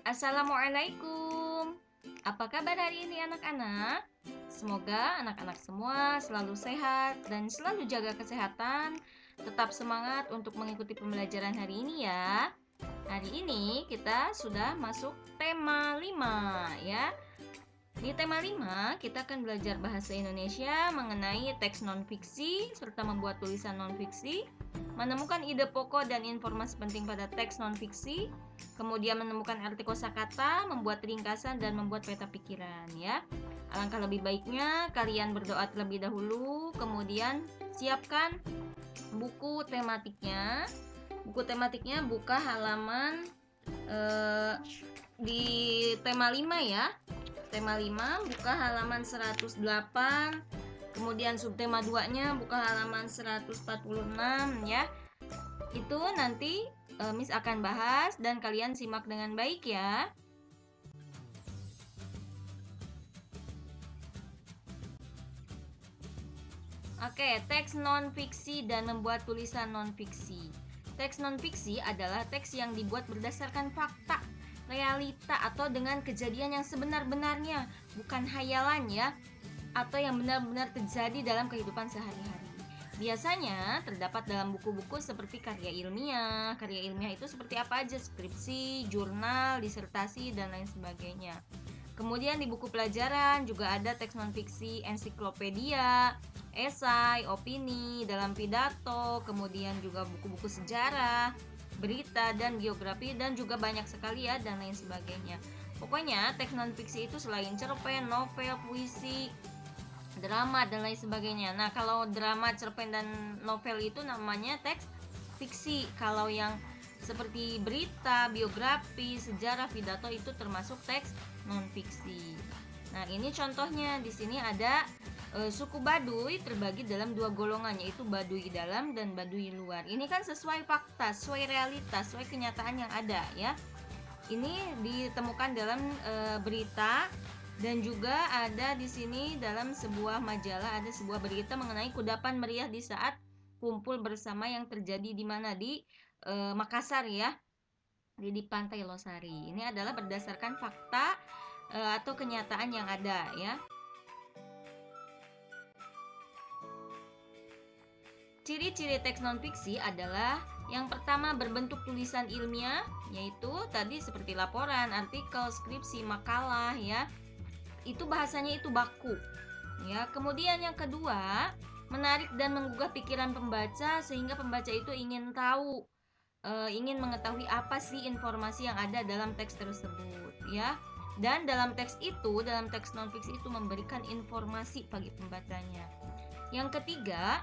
Assalamualaikum. Apa kabar hari ini anak-anak? Semoga anak-anak semua selalu sehat dan selalu jaga kesehatan. Tetap semangat untuk mengikuti pembelajaran hari ini ya. Hari ini kita sudah masuk tema 5 ya. Di tema 5 kita akan belajar bahasa Indonesia mengenai teks non-fiksi serta membuat tulisan non-fiksi, menemukan ide pokok dan informasi penting pada teks non-fiksi, kemudian menemukan arti kosakata, membuat ringkasan dan membuat peta pikiran ya. Alangkah lebih baiknya kalian berdoa terlebih dahulu, kemudian siapkan buku tematiknya. Buku tematiknya buka halaman di tema 5 ya. Tema 5 buka halaman 108. Kemudian subtema 2-nya buka halaman 146 ya. Itu nanti Miss akan bahas dan kalian simak dengan baik ya. Oke, teks non-fiksi dan membuat tulisan non-fiksi. Teks non-fiksi adalah teks yang dibuat berdasarkan fakta, realita atau dengan kejadian yang sebenar-benarnya, bukan hayalan ya, atau yang benar-benar terjadi dalam kehidupan sehari-hari. Biasanya terdapat dalam buku-buku seperti karya ilmiah. Karya ilmiah itu seperti apa aja? Skripsi, jurnal, disertasi, dan lain sebagainya. Kemudian di buku pelajaran juga ada teks non-fiksi, ensiklopedia, esai, opini, dalam pidato, kemudian juga buku-buku sejarah, berita dan geografi, dan juga banyak sekali ya, dan lain sebagainya. Pokoknya teks non-fiksi itu selain cerpen, novel, puisi, drama dan lain sebagainya. Nah, kalau drama, cerpen dan novel itu namanya teks fiksi. Kalau yang seperti berita, biografi, sejarah, pidato itu termasuk teks non-fiksi. Nah, ini contohnya di sini ada suku Baduy terbagi dalam dua golongan, yaitu Baduy dalam dan Baduy luar. Ini kan sesuai fakta, sesuai realitas, sesuai kenyataan yang ada ya. Ini ditemukan dalam berita, dan juga ada di sini dalam sebuah majalah ada sebuah berita mengenai kudapan meriah di saat kumpul bersama yang terjadi di mana, di Makassar ya, di Pantai Losari. Ini adalah berdasarkan fakta atau kenyataan yang ada ya. Ciri-ciri teks non-fiksi adalah yang pertama berbentuk tulisan ilmiah, yaitu tadi seperti laporan, artikel, skripsi, makalah ya. Itu bahasanya itu baku. Ya, kemudian yang kedua, menarik dan menggugah pikiran pembaca sehingga pembaca itu ingin tahu, ingin mengetahui apa sih informasi yang ada dalam teks tersebut ya. Dan dalam teks itu, dalam teks non-fiksi itu memberikan informasi bagi pembacanya. Yang ketiga,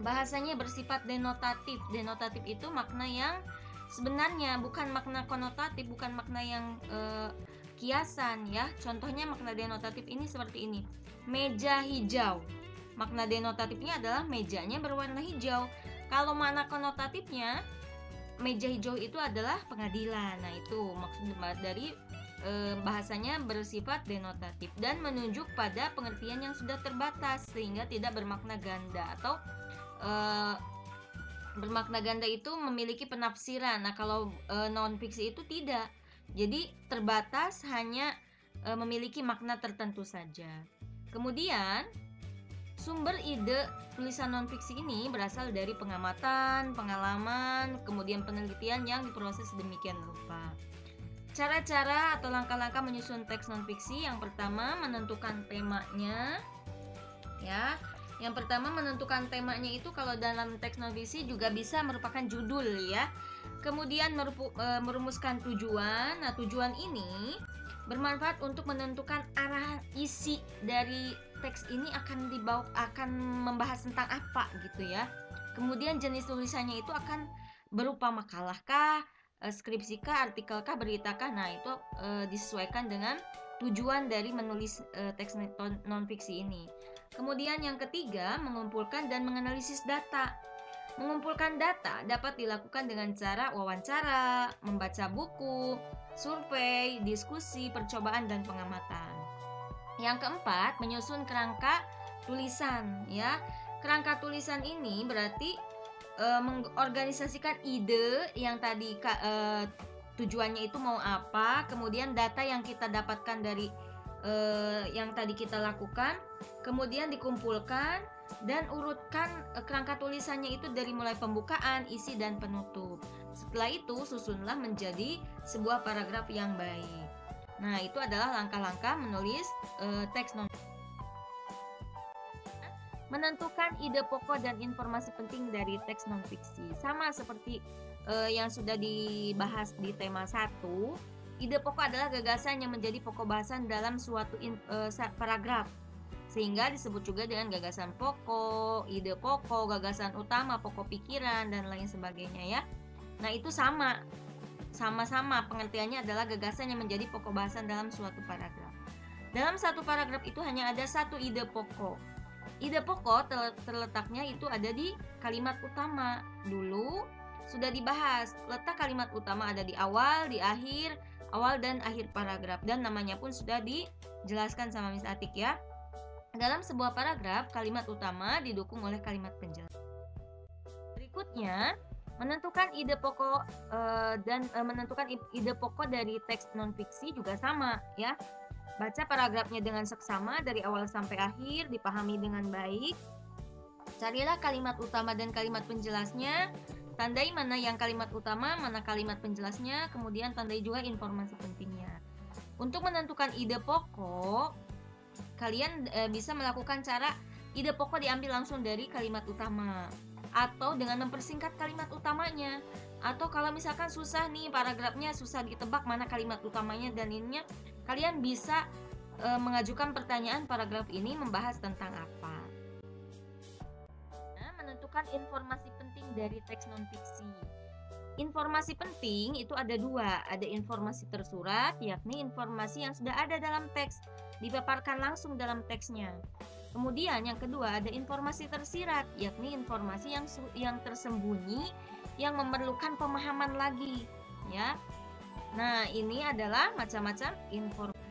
bahasanya bersifat denotatif. Denotatif itu makna yang sebenarnya, bukan makna konotatif, bukan makna yang kiasan ya. Contohnya makna denotatif ini seperti ini. Meja hijau. Makna denotatifnya adalah mejanya berwarna hijau. Kalau makna konotatifnya, meja hijau itu adalah pengadilan. Nah, itu maksud dari bahasanya bersifat denotatif dan menunjuk pada pengertian yang sudah terbatas sehingga tidak bermakna ganda, atau bermakna ganda itu memiliki penafsiran. Nah, kalau non-fiksi itu tidak. Jadi terbatas, hanya memiliki makna tertentu saja. Kemudian sumber ide tulisan non-fiksi ini berasal dari pengamatan, pengalaman, kemudian penelitian yang diproses sedemikian rupa. Cara-cara atau langkah-langkah menyusun teks non-fiksi, yang pertama menentukan temanya ya. Yang pertama menentukan temanya itu kalau dalam teks non-fiksi juga bisa merupakan judul ya. Kemudian merumuskan tujuan. Nah, tujuan ini bermanfaat untuk menentukan arah isi dari teks ini akan membahas tentang apa gitu ya. Kemudian jenis tulisannya itu akan berupa makalah kah, skripsi kah, artikel kah, berita kah. Nah, itu disesuaikan dengan tujuan dari menulis teks non-fiksi ini. Kemudian yang ketiga, mengumpulkan dan menganalisis data. Mengumpulkan data dapat dilakukan dengan cara wawancara, membaca buku, survei, diskusi, percobaan, dan pengamatan. Yang keempat, menyusun kerangka tulisan ya. Kerangka tulisan ini berarti mengorganisasikan ide yang tadi tujuannya itu mau apa, kemudian data yang kita dapatkan dari yang tadi kita lakukan, kemudian dikumpulkan dan urutkan kerangka tulisannya itu dari mulai pembukaan, isi, dan penutup. Setelah itu susunlah menjadi sebuah paragraf yang baik. Nah, itu adalah langkah-langkah menulis teks non. Menentukan ide pokok dan informasi penting dari teks non-fiksi. Sama seperti yang sudah dibahas di tema 1, ide pokok adalah gagasan yang menjadi pokok bahasan dalam suatu paragraf, sehingga disebut juga dengan gagasan pokok, ide pokok, gagasan utama, pokok pikiran, dan lain sebagainya ya. Nah, itu sama-sama pengertiannya adalah gagasan yang menjadi pokok bahasan dalam suatu paragraf. Dalam satu paragraf itu hanya ada satu ide pokok. Ide pokok terletaknya itu ada di kalimat utama. Dulu sudah dibahas, letak kalimat utama ada di awal, di akhir, awal dan akhir paragraf, dan namanya pun sudah dijelaskan sama Miss Atik ya. Dalam sebuah paragraf, kalimat utama didukung oleh kalimat penjelas. Berikutnya, menentukan ide pokok menentukan ide pokok dari teks non-fiksi juga sama ya. Baca paragrafnya dengan seksama dari awal sampai akhir, dipahami dengan baik. Carilah kalimat utama dan kalimat penjelasnya. Tandai mana yang kalimat utama, mana kalimat penjelasnya, kemudian tandai juga informasi pentingnya. Untuk menentukan ide pokok, kalian bisa melakukan cara ide pokok diambil langsung dari kalimat utama, atau dengan mempersingkat kalimat utamanya. Atau kalau misalkan susah nih, paragrafnya susah ditebak mana kalimat utamanya dan ininya, kalian bisa mengajukan pertanyaan paragraf ini membahas tentang apa. Menentukan informasi penting dari teks non-fiksi. Informasi penting itu ada dua, ada informasi tersurat, yakni informasi yang sudah ada dalam teks, dipaparkan langsung dalam teksnya. Kemudian yang kedua ada informasi tersirat, yakni informasi yang tersembunyi, yang memerlukan pemahaman lagi, ya. Nah, ini adalah macam-macam informasi.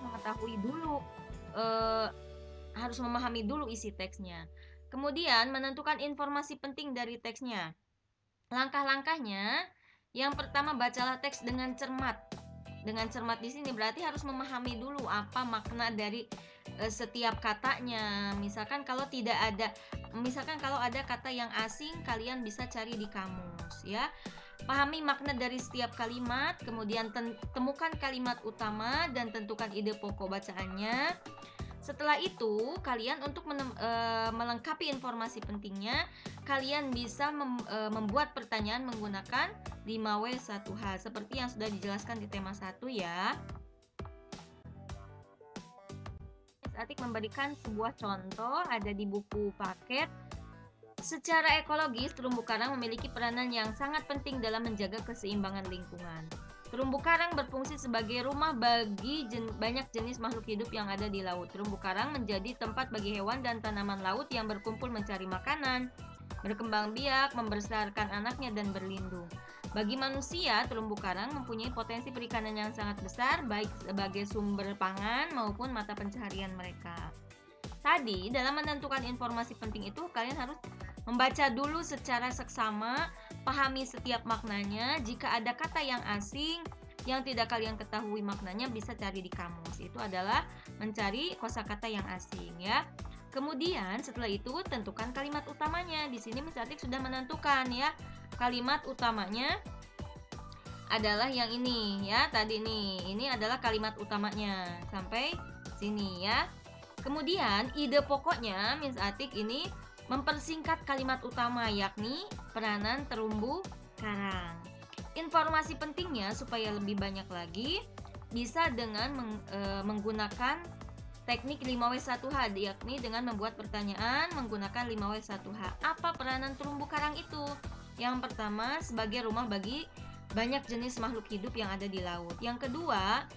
Mengetahui dulu harus memahami dulu isi teksnya. Kemudian menentukan informasi penting dari teksnya. Langkah-langkahnya, yang pertama bacalah teks dengan cermat. Dengan cermat di sini berarti harus memahami dulu apa makna dari setiap katanya. Misalkan kalau ada kata yang asing, kalian bisa cari di kamus ya. Pahami makna dari setiap kalimat, kemudian temukan kalimat utama dan tentukan ide pokok bacaannya. Setelah itu, kalian untuk melengkapi informasi pentingnya, kalian bisa membuat pertanyaan menggunakan 5W1H seperti yang sudah dijelaskan di tema 1 ya. Miss Atik memberikan sebuah contoh ada di buku paket. Secara ekologis, terumbu karang memiliki peranan yang sangat penting dalam menjaga keseimbangan lingkungan. Terumbu karang berfungsi sebagai rumah bagi banyak jenis makhluk hidup yang ada di laut. Terumbu karang menjadi tempat bagi hewan dan tanaman laut yang berkumpul mencari makanan, berkembang biak, membesarkan anaknya, dan berlindung. Bagi manusia, terumbu karang mempunyai potensi perikanan yang sangat besar, baik sebagai sumber pangan maupun mata pencaharian mereka. Tadi, dalam menentukan informasi penting itu, kalian harus membaca dulu secara seksama, pahami setiap maknanya. Jika ada kata yang asing yang tidak kalian ketahui maknanya, bisa cari di kamus. Itu adalah mencari kosakata yang asing ya. Kemudian setelah itu tentukan kalimat utamanya. Di sini Miss Atik sudah menentukan ya. Kalimat utamanya adalah yang ini ya. Tadi nih, ini adalah kalimat utamanya. Sampai sini ya. Kemudian ide pokoknya Miss Atik ini mempersingkat kalimat utama, yakni peranan terumbu karang. Informasi pentingnya supaya lebih banyak lagi bisa dengan menggunakan teknik 5W1H, yakni dengan membuat pertanyaan menggunakan 5W1H. Apa peranan terumbu karang itu? Yang pertama, sebagai rumah bagi banyak jenis makhluk hidup yang ada di laut. Yang kedua,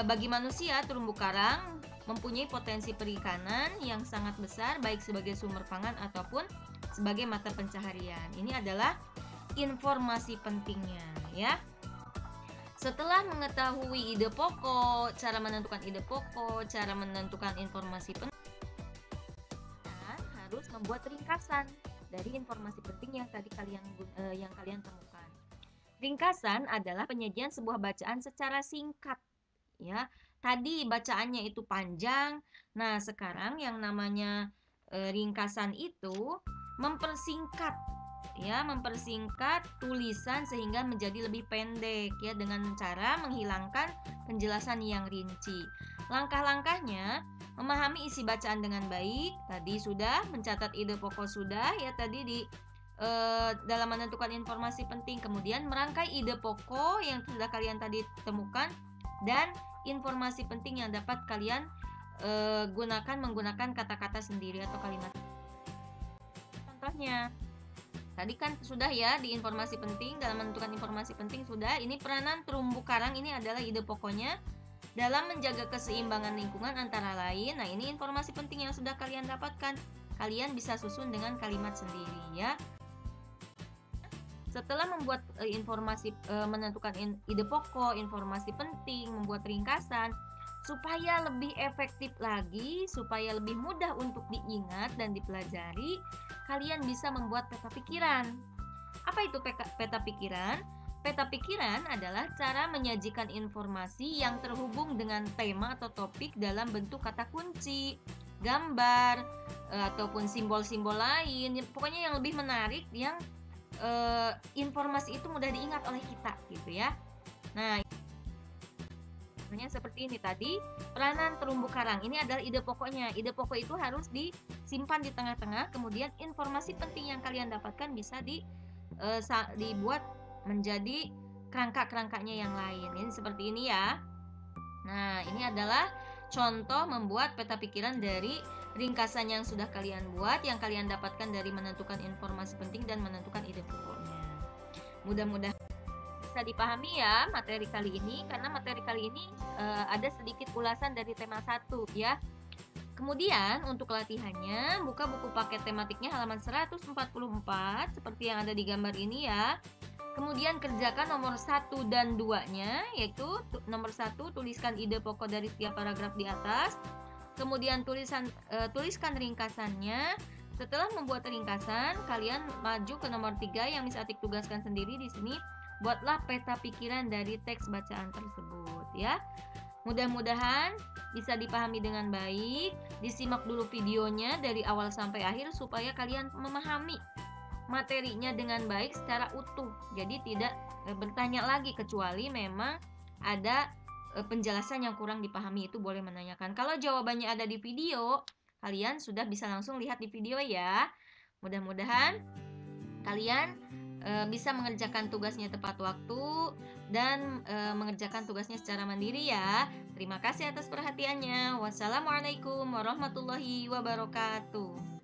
bagi manusia, terumbu karang mempunyai potensi perikanan yang sangat besar, baik sebagai sumber pangan ataupun sebagai mata pencaharian. Ini adalah informasi pentingnya ya. Setelah mengetahui ide pokok, cara menentukan ide pokok, cara menentukan informasi penting, harus membuat ringkasan dari informasi penting yang tadi kalian temukan. Ringkasan adalah penyajian sebuah bacaan secara singkat, ya. Tadi bacaannya itu panjang. Nah, sekarang yang namanya ringkasan itu mempersingkat, ya, mempersingkat tulisan sehingga menjadi lebih pendek, ya, dengan cara menghilangkan penjelasan yang rinci. Langkah-langkahnya: memahami isi bacaan dengan baik, tadi sudah, mencatat ide pokok sudah, ya, tadi di dalam menentukan informasi penting, kemudian merangkai ide pokok yang sudah kalian tadi temukan dan informasi penting yang dapat kalian gunakan menggunakan kata-kata sendiri atau kalimat. Contohnya, tadi kan sudah, ya, di informasi penting, dalam menentukan informasi penting sudah. Ini peranan terumbu karang, ini adalah ide pokoknya dalam menjaga keseimbangan lingkungan antara lain. Nah, ini informasi penting yang sudah kalian dapatkan. Kalian bisa susun dengan kalimat sendiri, ya. Setelah membuat menentukan ide pokok, informasi penting, membuat ringkasan, supaya lebih efektif lagi, supaya lebih mudah untuk diingat dan dipelajari, kalian bisa membuat peta pikiran. Apa itu peta pikiran? Peta pikiran adalah cara menyajikan informasi yang terhubung dengan tema atau topik dalam bentuk kata kunci, gambar, ataupun simbol-simbol lain. Pokoknya yang lebih menarik, yang informasi itu mudah diingat oleh kita, gitu ya. Nah, seperti ini tadi, peranan terumbu karang. Ini adalah ide pokoknya. Ide pokok itu harus disimpan di tengah-tengah, kemudian informasi penting yang kalian dapatkan bisa dibuat menjadi kerangka-kerangkanya yang lain. Ini seperti ini, ya. Nah, ini adalah contoh membuat peta pikiran dari ringkasan yang sudah kalian buat, yang kalian dapatkan dari menentukan informasi penting dan menentukan ide pokoknya. Mudah-mudahan bisa dipahami, ya, materi kali ini, karena materi kali ini ada sedikit ulasan dari tema 1, ya. Kemudian untuk latihannya, buka buku paket tematiknya halaman 144 seperti yang ada di gambar ini, ya. Kemudian kerjakan nomor 1 dan 2-nya, yaitu nomor 1, tuliskan ide pokok dari setiap paragraf di atas. Kemudian tuliskan ringkasannya. Setelah membuat ringkasan, kalian maju ke nomor 3 yang bisa Atik tugaskan sendiri di sini. Buatlah peta pikiran dari teks bacaan tersebut, ya. Mudah-mudahan bisa dipahami dengan baik. Disimak dulu videonya dari awal sampai akhir supaya kalian memahami materinya dengan baik secara utuh. Jadi tidak bertanya lagi, kecuali memang ada penjelasan yang kurang dipahami, itu boleh menanyakan. Kalau jawabannya ada di video, kalian sudah bisa langsung lihat di video, ya. Mudah-mudahan kalian bisa mengerjakan tugasnya tepat waktu dan mengerjakan tugasnya secara mandiri, ya. Terima kasih atas perhatiannya. Wassalamualaikum warahmatullahi wabarakatuh.